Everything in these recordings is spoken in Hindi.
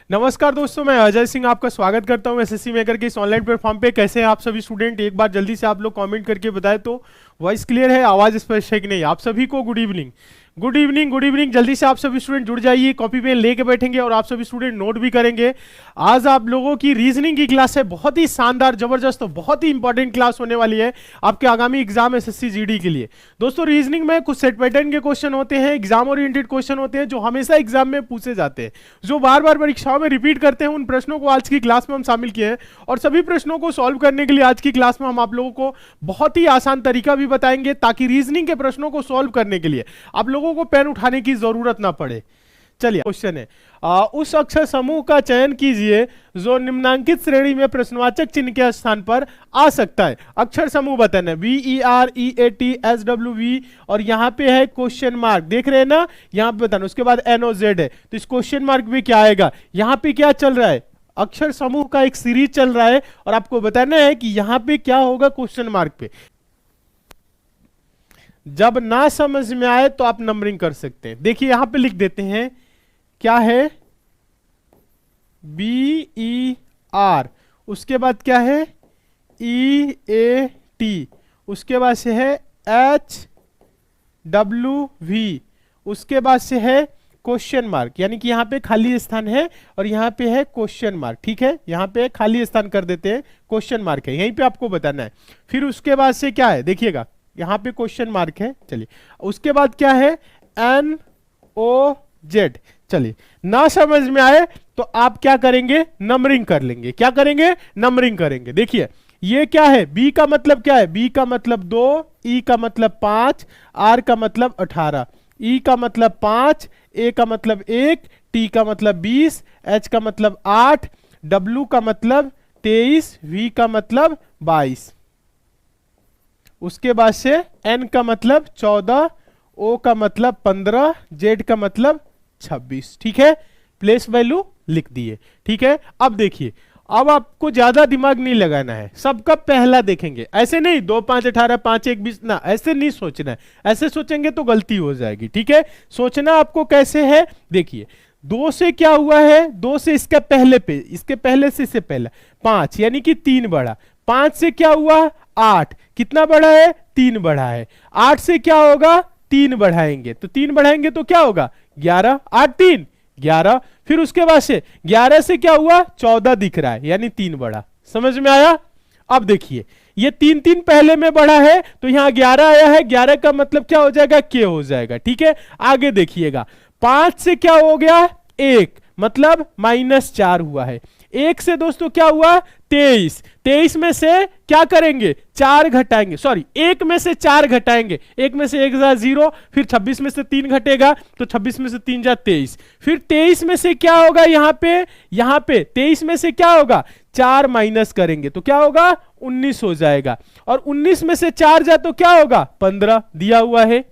नमस्कार दोस्तों, मैं अजय सिंह आपका स्वागत करता हूं एसएससी मेकर के इस ऑनलाइन प्लेटफॉर्म पे। कैसे हैं आप सभी स्टूडेंट? एक बार जल्दी से आप लोग कमेंट करके बताएं तो वॉइस क्लियर है, आवाज स्पष्ट है कि नहीं। आप सभी को good evening, good evening, good evening. जल्दी से आप सभी स्टूडेंट जुड़ जाइए, कॉपी पेन लेके बैठेंगे और आप सभी स्टूडेंट नोट भी करेंगे। आज आप लोगों की रीजनिंग की क्लास है, बहुत ही शानदार, जबरदस्त, बहुत ही इंपॉर्टेंट क्लास होने वाली है आपके आगामी एग्जाम एसएससी जीडी के लिए। दोस्तों, रीजनिंग में कुछ सेट पैटर्न के क्वेश्चन होते हैं, एग्जाम ओरिएंटेड क्वेश्चन होते हैं जो हमेशा एग्जाम में पूछे जाते हैं, जो बार बार परीक्षाओं में रिपीट करते हैं। उन प्रश्नों को आज की क्लास में हम शामिल किए हैं और सभी प्रश्नों को सॉल्व करने के लिए आज की क्लास में हम आप लोगों को बहुत ही आसान तरीका भी बताएंगे, ताकि रीजनिंग के प्रश्नों को सॉल्व करने के लिए आप लोगों को पेन उठाने की जरूरत ना पड़े। चलिए, क्वेश्चन है, उस अक्षर समूह का चयन कीजिए जो निम्नांकित श्रेणी में प्रश्नवाचक चिन्ह के स्थान पर आ सकता है। अक्षर समूह बताना है, VEREATSWV और यहां पे है क्वेश्चन मार्क, देख रहे हैं ना, यहां पे बताना। उसके बाद NOZ है, तो इस क्वेश्चन मार्क में क्या आएगा? यहां पे क्या चल रहा है? अक्षर समूह का एक सीरीज चल रहा है और आपको बताना है कि यहां पे क्या होगा क्वेश्चन मार्क पे। जब ना समझ में आए तो आप नंबरिंग कर सकते हैं। देखिए यहां पे लिख देते हैं, क्या है? BER, उसके बाद क्या है? EAT, उसके बाद से है HWV, उसके बाद से है क्वेश्चन मार्क, यानी कि यहां पे खाली स्थान है और यहां पे है क्वेश्चन मार्क। ठीक है, यहां पे खाली स्थान कर देते हैं, क्वेश्चन मार्क है, यहीं पे आपको बताना है। फिर उसके बाद से क्या है? देखिएगा, यहां पे क्वेश्चन मार्क है। चलिए, उसके बाद क्या है? NOZ। चलिए, ना समझ में आए तो आप क्या करेंगे? नंबरिंग कर लेंगे। क्या करेंगे? नंबरिंग करेंगे। देखिए ये क्या है? B का मतलब क्या है? B का मतलब 2, E का मतलब 5, R का मतलब 18, E का मतलब 5, A का मतलब 1, T का मतलब 20, H का मतलब 8, W का मतलब 23, V का मतलब 22। उसके बाद से N का मतलब 14, O का मतलब 15, Z का मतलब 26। ठीक है, प्लेस वैल्यू लिख दिए। ठीक है, अब देखिए, अब आपको ज्यादा दिमाग नहीं लगाना है, सबका पहला देखेंगे। ऐसे नहीं 2 5 18 5 1 20 ना, ऐसे नहीं सोचना है। ऐसे सोचेंगे तो गलती हो जाएगी। ठीक है, सोचना आपको कैसे है? देखिए, 2 से क्या हुआ है? 2 से इसके पहले पे, इसके पहले से इससे पहले 5, यानी कि 3 बढ़ा। 5 से क्या हुआ? 8, कितना बढ़ा है? 3 बढ़ा है। 8 से क्या होगा? 3 बढ़ाएंगे, तो 3 बढ़ाएंगे तो क्या होगा? 11, 8 3 11। फिर उसके बाद से 11 से क्या हुआ? 14 दिख रहा है, यानी 3 बढ़ा। समझ में आया? अब देखिए, ये 3 3 पहले में बढ़ा है तो यहां 11 आया है, 11 का मतलब क्या हो जाएगा? K हो जाएगा। ठीक है, आगे देखिएगा, 5 से क्या हो गया? 1, मतलब -4 हुआ है। 1 से दोस्तों क्या हुआ? 23, 23 में से क्या करेंगे? 4 घटाएंगे, सॉरी 1 में से 4 घटाएंगे, 1 में से 1 जा 0, फिर 26 में से 3 घटेगा तो 26 में से 3 जा 23। फिर 23 में से क्या होगा? यहां पे 23 में से क्या होगा? 4 माइनस करेंगे तो क्या होगा? 19 हो जाएगा। और 19 में से 4 जा तो क्या होगा? 15 दिया हुआ है।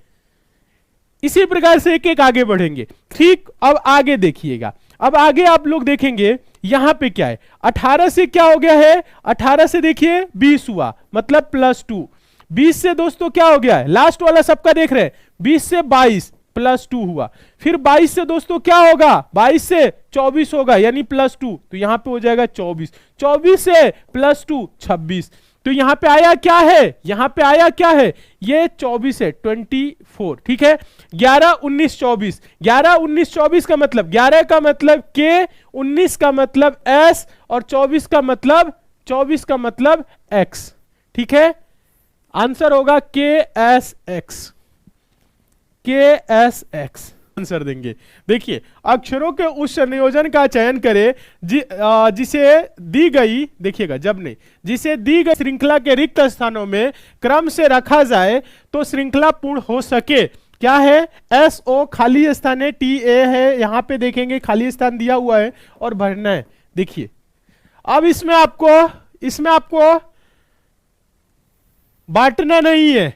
इसी प्रकार से एक एक आगे बढ़ेंगे। ठीक, अब आगे देखिएगा, अब आगे आप लोग देखेंगे यहां पे क्या है? 18 से क्या हो गया है? 18 से देखिए 20 हुआ, मतलब +2। 20 से दोस्तों क्या हो गया है? लास्ट वाला सबका देख रहे हैं, 20 से 22 +2 हुआ। फिर 22 से दोस्तों क्या होगा? 22 से 24 होगा, यानी +2, तो यहां पे हो जाएगा 24। 24 से +2 26। तो यहां पे आया क्या है? यहां पे आया क्या है? ये 24 है, 24। ठीक है, 11 19 24, 11 19 24 का मतलब 11 का मतलब K, 19 का मतलब S और 24 का मतलब X। ठीक है, आंसर होगा KSX, KSX आंसर देंगे। देखिए, अक्षरों के उस संयोजन का चयन करें जिसे दी गई, देखिएगा जब नहीं, जिसे दी गई श्रृंखला के रिक्त स्थानों में क्रम से रखा जाए तो श्रृंखला पूर्ण हो सके। क्या है? SO खाली स्थान है, TA है, यहां पे देखेंगे खाली स्थान दिया हुआ है और भरना है। देखिए, अब इसमें आपको बांटना नहीं है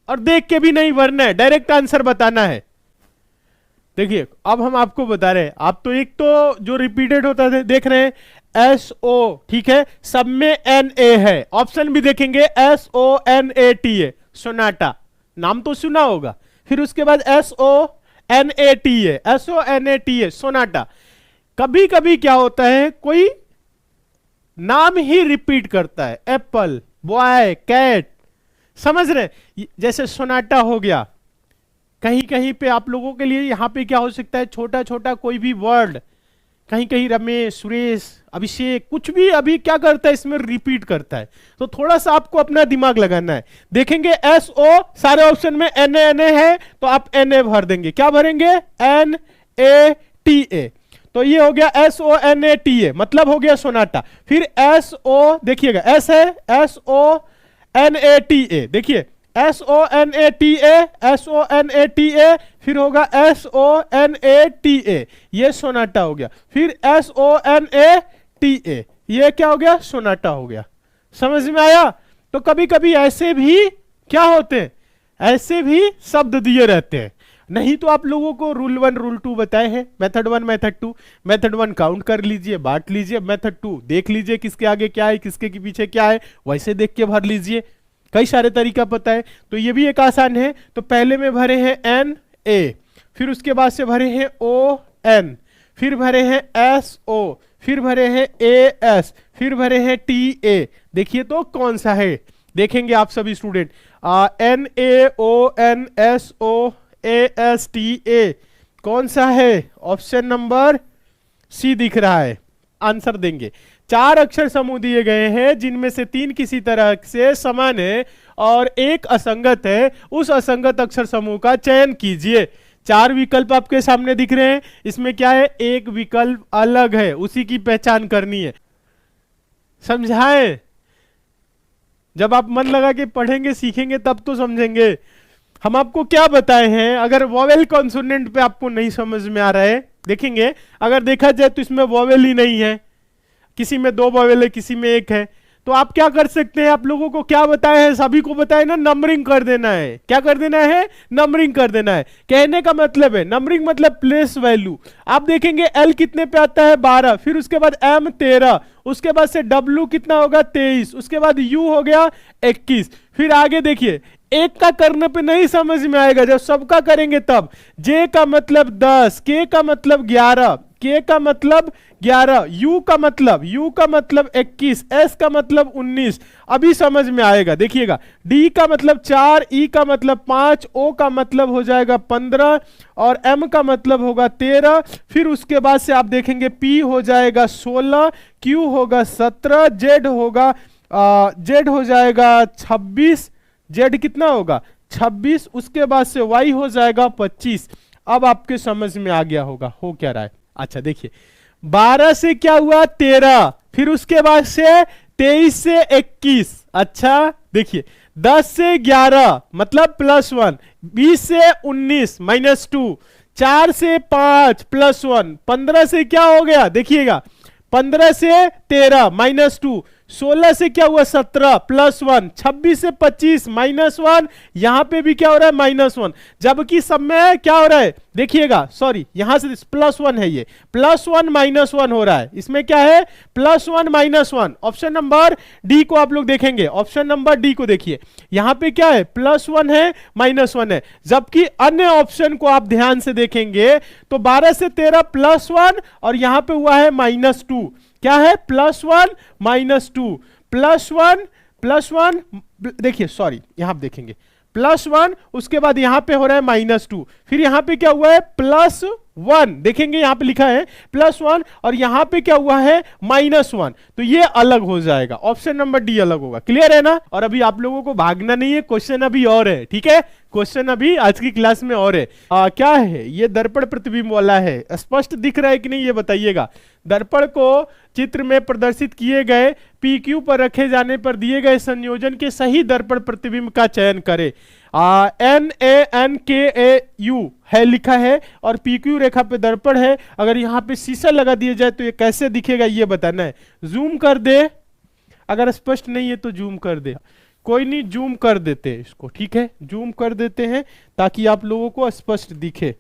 और देख के भी नहीं भरना है, डायरेक्ट आंसर बताना है। देखिए, अब हम आपको बता रहे हैं, आप तो एक तो जो रिपीटेड होता है देख रहे हैं, SO, ठीक है, सब में NA है। ऑप्शन भी देखेंगे, SONAT है, सोनाटा, नाम तो सुना होगा। फिर उसके बाद SONAT है, SONAT है, सोनाटा। कभी कभी क्या होता है, कोई नाम ही रिपीट करता है, एप्पल, बॉय, कैट, समझ रहे, जैसे सोनाटा हो गया। कहीं कहीं पे आप लोगों के लिए यहां पे क्या हो सकता है, छोटा छोटा कोई भी वर्ड, कहीं कहीं रमेश, सुरेश, अभिषेक, कुछ भी अभी क्या करता है इसमें रिपीट करता है। तो थोड़ा सा आपको अपना दिमाग लगाना है। देखेंगे एस ओ, सारे ऑप्शन में एन ए है तो आप एन ए भर देंगे। क्या भरेंगे, एन ए टी ए। तो ये हो गया S O N A T A, मतलब हो गया सोनाटा। फिर एस ओ, देखिएगा एस है, S O N A T A, देखिए S O N A T A, S O N A T A, फिर होगा S O N A T A, ये सोनाटा हो गया। फिर S O N A T A, ये क्या हो गया, सोनाटा हो गया। समझ में आया। तो कभी कभी ऐसे भी क्या होते हैं, ऐसे भी शब्द दिए रहते हैं। नहीं तो आप लोगों को रूल 1 रूल 2 बताए हैं, मेथड 1 मेथड 2। मेथड 1 काउंट कर लीजिए, बांट लीजिए, मेथड 2 देख लीजिए किसके आगे क्या है, किसके के पीछे क्या है, वैसे देख के भर लीजिए। कई सारे तरीका पता है, तो ये भी एक आसान है। तो पहले में भरे हैं एन ए, फिर उसके बाद से भरे हैं ओ एन, फिर भरे हैं एस ओ, फिर भरे हैं ए एस, फिर भरे हैं टी ए। देखिए तो कौन सा है, देखेंगे आप सभी student, N A O N S O A S T A, कौन सा है, ऑप्शन नंबर सी दिख रहा है। आंसर देंगे। 4 अक्षर समूह दिए गए हैं जिनमें से 3 किसी तरह से समान है और एक असंगत है। उस असंगत अक्षर समूह का चयन कीजिए। 4 विकल्प आपके सामने दिख रहे हैं, इसमें क्या है, एक विकल्प अलग है, उसी की पहचान करनी है। समझाएं, जब आप मन लगा के पढ़ेंगे सीखेंगे तब तो समझेंगे। हम आपको क्या बताए हैं, अगर वोवेल कॉन्सोनेंट पे आपको नहीं समझ में आ रहा है, देखेंगे अगर देखा जाए तो इसमें वोवेल ही नहीं है, किसी में 2 वोवेल है, किसी में 1 है। तो आप क्या कर सकते हैं, आप लोगों को क्या बताया है, सभी को बताया ना, नंबरिंग कर देना है। क्या कर देना है, नंबरिंग कर देना है। कहने का मतलब है नंबरिंग मतलब प्लेस वैल्यू। आप देखेंगे एल कितने पे आता है, 12, फिर उसके बाद एम 13, उसके बाद से डब्ल्यू कितना होगा, 23, उसके बाद यू हो गया 21। फिर आगे देखिए, एक का करने पे नहीं समझ में आएगा, जब सबका करेंगे तब। जे का मतलब 10, के का मतलब 11, के का मतलब 11, यू का मतलब 21, एस का मतलब 19। अभी समझ में आएगा, देखिएगा डी का मतलब 4, ई का मतलब 5, ओ का मतलब हो जाएगा 15 और एम का मतलब होगा 13। फिर उसके बाद से आप देखेंगे पी हो जाएगा 16, क्यू होगा 17, जेड हो जाएगा 26, जेड कितना होगा 26, उसके बाद से वाई हो जाएगा 25। अब आपके समझ में आ गया होगा हो क्या रहा है। अच्छा देखिए 12 से क्या हुआ 13, फिर उसके बाद से 23 से 21। अच्छा देखिए 10 से 11 मतलब +1, 20 से 19 -2, 4 से 5 +1, 15 से क्या हो गया, देखिएगा 15 से 13 -2, 16 से क्या हुआ 17 +1, 26 से 25 -1, यहां पे भी क्या हो रहा है -1, जबकि सब में क्या हो रहा है, देखिएगा सॉरी यहां से +1 है, ये +1 -1 हो रहा है। इसमें क्या है +1 -1। ऑप्शन नंबर डी को आप लोग देखेंगे, ऑप्शन नंबर डी को देखिए, यहां पे क्या है +1 है -1 है, जबकि अन्य ऑप्शन को आप ध्यान से देखेंगे तो 12 से 13 +1 और यहां पे हुआ है -2। क्या है +1 -2, +1 देखिए सॉरी यहां आप देखेंगे +1, उसके बाद यहां पे हो रहा है -2, फिर यहां पे क्या हुआ है +1, देखेंगे यहां पे लिखा है +1 और यहां पे क्या हुआ है -1, तो ये अलग हो जाएगा, ऑप्शन नंबर डी अलग होगा। क्लियर है ना। और अभी आप लोगों को भागना नहीं है, क्वेश्चन अभी और है, ठीक है, क्वेश्चन अभी आज की क्लास में और है। क्या है ये, दर्पण प्रतिबिंब वाला है, स्पष्ट दिख रहा है कि नहीं ये बताइएगा। दर्पण को चित्र में प्रदर्शित किए गए PQ पर रखे जाने पर दिए गए संयोजन के सही दर्पण प्रतिबिंब का चयन करें। NaNKAU है लिखा है और PQ रेखा पे दर्पण है। अगर यहाँ पे शीशा लगा दिया जाए तो ये कैसे दिखेगा ये बताना है। जूम कर दे, अगर स्पष्ट नहीं है तो जूम कर दे, कोई नहीं जूम कर देते हैं इसको, ठीक है, जूम कर देते हैं ताकि आप लोगों को स्पष्ट दिखे।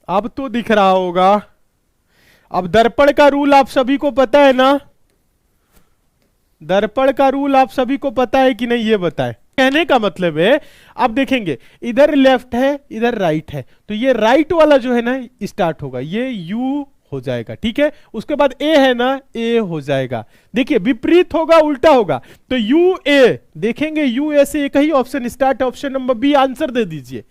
अब तो दिख रहा होगा। अब दर्पण का रूल आप सभी को पता है ना, दर्पण का रूल आप सभी को पता है कि नहीं ये बताएं। कहने का मतलब है, आप देखेंगे इधर लेफ्ट है इधर राइट है, तो ये राइट वाला जो है ना स्टार्ट होगा, ये यू हो जाएगा, ठीक है। उसके बाद ए है ना, ए हो जाएगा। देखिए विपरीत होगा, उल्टा होगा, तो यू ए देखेंगे, यू ए से एक ही option start, option number B answer दे दीजिए,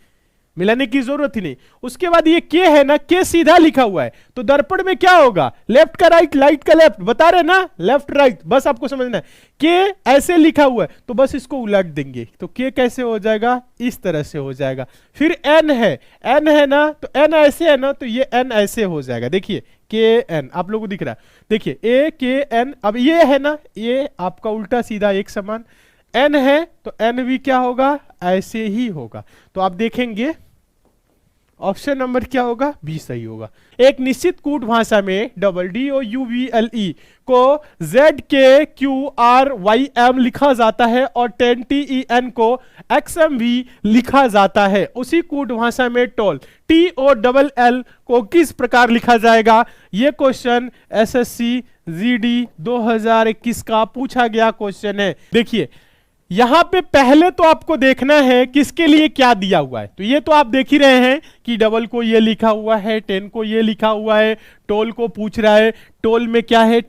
मिलाने की जरूरत ही नहीं। उसके बाद ये के है ना, के सीधा लिखा हुआ है, तो दर्पण में क्या होगा, लेफ्ट का राइट, राइट का लेफ्ट, बता रहे ना, लेफ्ट राइट, बस आपको समझना है। के ऐसे लिखा हुआ है तो बस इसको उलट देंगे, तो के कैसे हो जाएगा, इस तरह से हो जाएगा। फिर एन है, एन है ना, तो एन ऐसे है ना, तो ये एन ऐसे हो जाएगा। देखिए के एन आप लोगों को दिख रहा है, देखिए ए के एन। अब ये है ना, ये आपका उल्टा सीधा एक समान, एन है तो एन भी क्या होगा, ऐसे ही होगा। तो आप देखेंगे ऑप्शन नंबर क्या होगा, बी सही होगा। एक निश्चित कूट भाषा में DOUVLE को ZKQRYM लिखा जाता है और 10TEN को XMV लिखा जाता है। उसी कूट भाषा में टोल TOLL को किस प्रकार लिखा जाएगा। यह क्वेश्चन SSC GD 2021 का पूछा गया क्वेश्चन है। देखिए यहां पे पहले तो आपको देखना है किसके लिए क्या दिया हुआ है, तो ये तो आप देख ही रहे हैं कि डबल को ये लिखा हुआ है, 10 को ये लिखा हुआ है, टोल को पूछ रहा है, टोल में क्या है,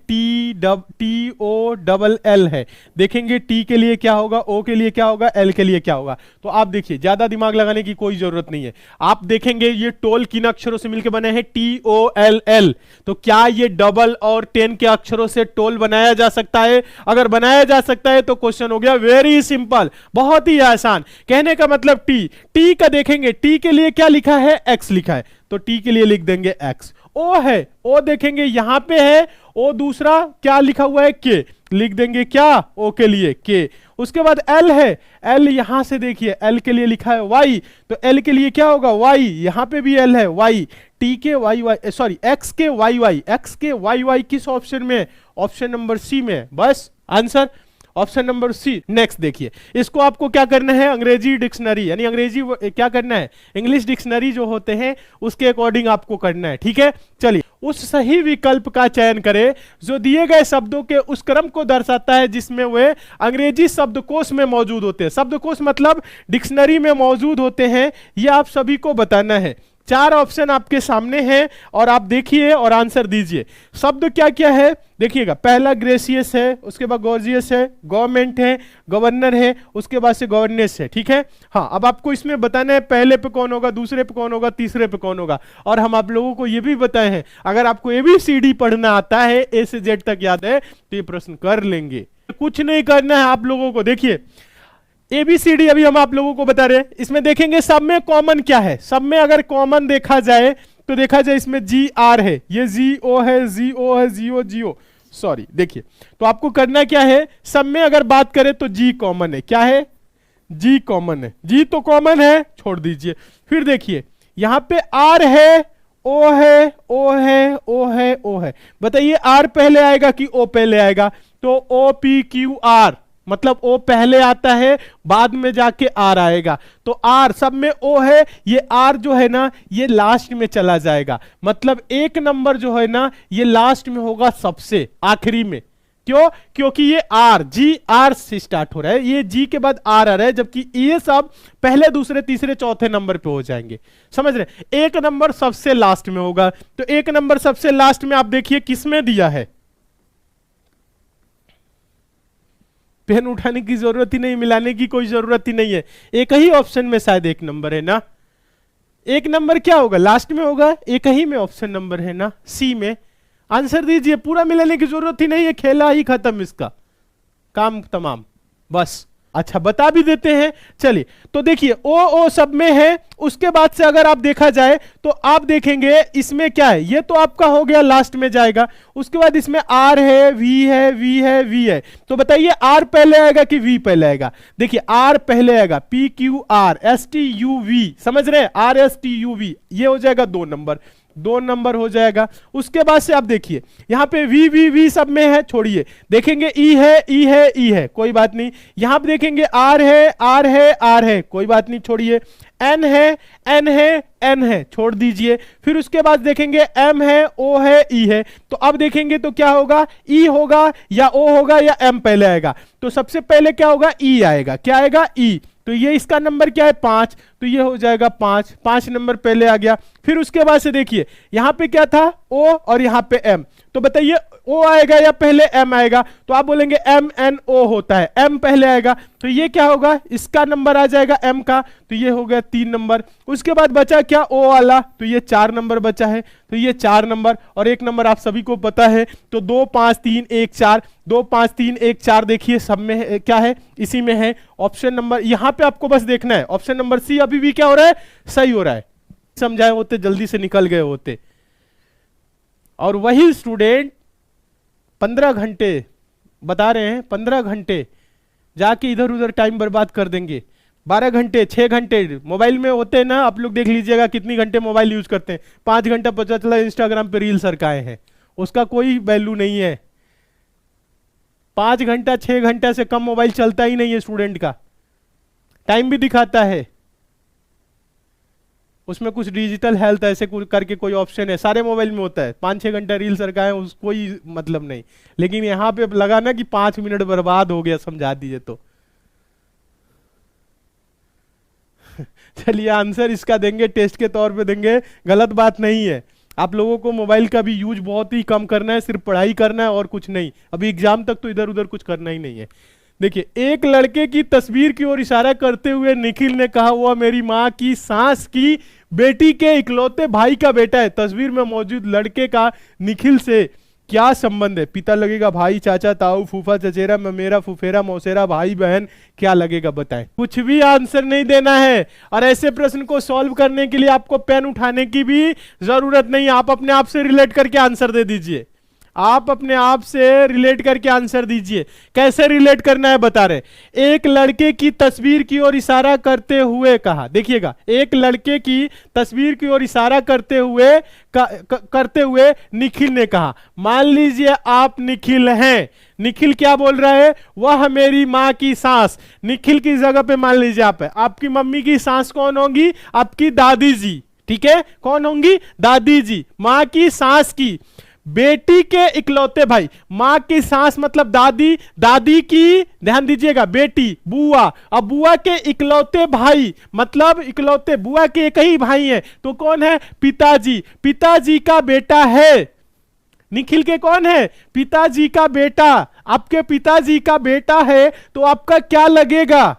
TOLL है। देखेंगे टी के लिए क्या होगा, ओ के लिए क्या होगा, एल के लिए क्या होगा। तो आप देखिए ज्यादा दिमाग लगाने की कोई जरूरत नहीं है। आप देखेंगे ये टोल किन अक्षरों से मिलकर बने हैं, TOLL। तो क्या ये डबल और 10 के अक्षरों से टोल बनाया जा सकता है। अगर बनाया जा सकता है तो क्वेश्चन हो गया वेरी सिंपल, बहुत ही आसान। कहने का मतलब टी का देखेंगे, टी के लिए क्या लिखा है, एक्स लिखा है, तो टी के लिए लिख देंगे एक्स। ओ है, ओ देखेंगे यहां पे है, ओ दूसरा क्या लिखा हुआ है, के, लिख देंगे क्या, ओ के लिए के। उसके बाद एल है, एल यहां से देखिए एल के लिए लिखा है वाई, तो एल के लिए क्या होगा, वाई, यहां पे भी एल है Y. T K Y Y, sorry X K Y Y, X K Y Y किस ऑप्शन में, ऑप्शन नंबर सी में, बस answer option number C. Next देखिए, इसको आपको क्या करना है, अंग्रेजी डिक्शनरी, यानी अंग्रेजी क्या करना है, इंग्लिश डिक्शनरी जो होते हैं उसके अकॉर्डिंग आपको करना है, ठीक है। चलिए उस सही विकल्प का चयन करें जो दिए गए शब्दों के उस क्रम को दर्शाता है जिसमें वे अंग्रेजी शब्दकोश में मौजूद होते हैं। शब्दकोश मतलब डिक्शनरी में मौजूद होते हैं, यह आप सभी को बताना है। 4 ऑप्शन आपके सामने हैं और आप देखिए और आंसर दीजिए। शब्द क्या क्या है देखिएगा, पहला ग्रेसियस है, उसके बाद गॉर्जियस है, गवर्नमेंट है, गवर्नर है, उसके बाद से गवर्नेंस है, ठीक है। हाँ, अब आपको इसमें बताना है पहले पे कौन होगा, दूसरे पे कौन होगा, तीसरे पे कौन होगा। और हम आप लोगों को ये भी बताए हैं अगर आपको ABCD पढ़ना आता है, A से Z तक याद है, तो ये प्रश्न कर लेंगे। कुछ नहीं करना है आप लोगों को। देखिए ABCD अभी हम आप लोगों को बता रहे हैं, इसमें देखेंगे सब में कॉमन क्या है। सब में अगर कॉमन देखा जाए तो देखा जाए इसमें GR है, ये GO है, GO है, GO सॉरी। देखिए तो आपको करना क्या है, सब में अगर बात करें तो G कॉमन है, क्या है, G कॉमन है, G तो कॉमन है, छोड़ दीजिए। फिर देखिए यहां पे R है, O है, O है, O है, O है। बताइए R पहले आएगा कि O पहले आएगा, तो OPQR मतलब O पहले आता है बाद में जाके R आएगा, तो R सब में O है, ये R जो है ना ये लास्ट में चला जाएगा, मतलब 1 नंबर जो है ना ये लास्ट में होगा, सबसे आखिरी में। क्यों, क्योंकि ये R GR से स्टार्ट हो रहा है, ये G के बाद R आ रहा है, जबकि ये सब पहले दूसरे तीसरे चौथे नंबर पे हो जाएंगे, समझ रहे। 1 नंबर सबसे लास्ट में होगा, तो 1 नंबर सबसे लास्ट में आप देखिए किसमें दिया है, पेन उठाने की जरूरत ही नहीं, मिलाने की कोई जरूरत ही नहीं है, एक ही ऑप्शन में शायद 1 नंबर है ना। 1 नंबर क्या होगा, लास्ट में होगा, एक ही में ऑप्शन नंबर है ना, सी में। आंसर दीजिए, पूरा मिलाने की जरूरत ही नहीं है, खेला ही खत्म, इसका काम तमाम, बस। अच्छा बता भी देते हैं, चलिए। तो देखिए ओ सब में है, उसके बाद से अगर आप देखा जाए तो आप देखेंगे इसमें क्या है, ये तो आपका हो गया लास्ट में जाएगा। उसके बाद इसमें R है, V है, V है, V है, तो बताइए R पहले आएगा कि V पहले आएगा। देखिए R पहले आएगा, PQR STUV, समझ रहे हैं, RSTUV, ये हो जाएगा 2 नंबर। 2 नंबर हो जाएगा। उसके बाद से आप देखिए यहां पे वी वी वी सब में है, छोड़िए, देखेंगे ई है ई है ई है, कोई बात नहीं। यहां पे देखेंगे आर है आर है आर है, कोई बात नहीं, छोड़िए। एन है एन है एन है, छोड़ दीजिए। फिर उसके बाद देखेंगे एम है ओ है ई है। तो अब देखेंगे तो क्या होगा, ई होगा या ओ होगा या एम पहले आएगा। तो सबसे पहले क्या होगा, ई आएगा। क्या आएगा, ई। तो ये इसका नंबर क्या है, 5, तो ये हो जाएगा 5, 5 नंबर पहले आ गया। फिर उसके बाद से देखिए यहां पे क्या था, ओ और यहां पे एम। तो बताइए ओ आएगा या पहले एम आएगा, तो आप बोलेंगे एम एन ओ होता है, एम पहले आएगा। तो ये क्या होगा, इसका नंबर आ जाएगा एम का, तो ये हो गया 3 नंबर। उसके बाद बचा क्या, ओ वाला, तो ये 4 नंबर बचा है, तो ये 4 नंबर। और एक नंबर आप सभी को पता है, तो 2 5 3 1 4, 2 5 3 1 4, देखिए सब में है, क्या है, इसी में है। ऑप्शन नंबर यहां पे आपको बस देखना है, ऑप्शन नंबर सी अभी भी क्या हो रहा है, सही हो रहा है। समझाए होते जल्दी से निकल गए होते। और वही स्टूडेंट 15 घंटे बता रहे हैं, 15 घंटे जाके इधर उधर टाइम बर्बाद कर देंगे। 12 घंटे 6 घंटे मोबाइल में होते हैं ना, आप लोग देख लीजिएगा कितनी घंटे मोबाइल यूज करते हैं। 5 घंटा पता चला इंस्टाग्राम पे रील सरकाए हैं, उसका कोई वैल्यू नहीं है। 5 घंटा 6 घंटा से कम मोबाइल चलता ही नहीं है स्टूडेंट का। टाइम भी दिखाता है उसमें, कुछ डिजिटल हेल्थ ऐसे करके कोई ऑप्शन है, सारे मोबाइल में होता है। 5-6 घंटा रील सरकाए, उस कोई मतलब नहीं। लेकिन यहां पे लगा ना कि 5 मिनट बर्बाद हो गया, समझा दीजिए तो। चलिए आंसर इसका देंगे, टेस्ट के तौर पे देंगे, गलत बात नहीं है। आप लोगों को मोबाइल का भी यूज बहुत ही कम करना है, सिर्फ पढ़ाई करना है और कुछ नहीं। अभी एग्जाम तक तो इधर उधर कुछ करना ही नहीं है। देखिए, एक लड़के की तस्वीर की ओर इशारा करते हुए निखिल ने कहा, वह मेरी माँ की सास की बेटी के इकलौते भाई का बेटा है। तस्वीर में मौजूद लड़के का निखिल से क्या संबंध है? पिता लगेगा, भाई, चाचा, ताऊ, फूफा, चचेरा, ममेरा, फुफेरा, मौसेरा, भाई बहन, क्या लगेगा बताएं। कुछ भी आंसर नहीं देना है। और ऐसे प्रश्न को सॉल्व करने के लिए आपको पेन उठाने की भी जरूरत नहीं, आप अपने आप से रिलेट करके आंसर दे दीजिए। आप अपने आप से रिलेट करके आंसर दीजिए। कैसे रिलेट करना है बता रहे। एक लड़के की तस्वीर की ओर इशारा करते हुए कहा, देखिएगा, एक लड़के की तस्वीर की ओर इशारा करते हुए निखिल ने कहा, मान लीजिए आप निखिल हैं। निखिल क्या बोल रहा है, वह मेरी माँ की सास। निखिल की जगह पे मान लीजिए आप है, आपकी मम्मी की सास कौन होंगी, आपकी दादी जी। ठीक है, कौन होंगी, दादी जी। माँ की सास की बेटी के इकलौते भाई, मां की सास मतलब दादी, दादी की, ध्यान दीजिएगा, बेटी, बुआ। अब बुआ के इकलौते भाई मतलब इकलौते, बुआ के एक ही भाई हैं, तो कौन है, पिताजी। पिताजी का बेटा है। निखिल के कौन है, पिताजी का बेटा। आपके पिताजी का बेटा है तो आपका क्या लगेगा,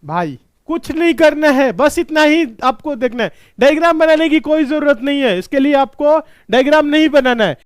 भाई। कुछ नहीं करना है, बस इतना ही आपको देखना है। डायग्राम बनाने की कोई जरूरत नहीं है, इसके लिए आपको डायग्राम नहीं बनाना है।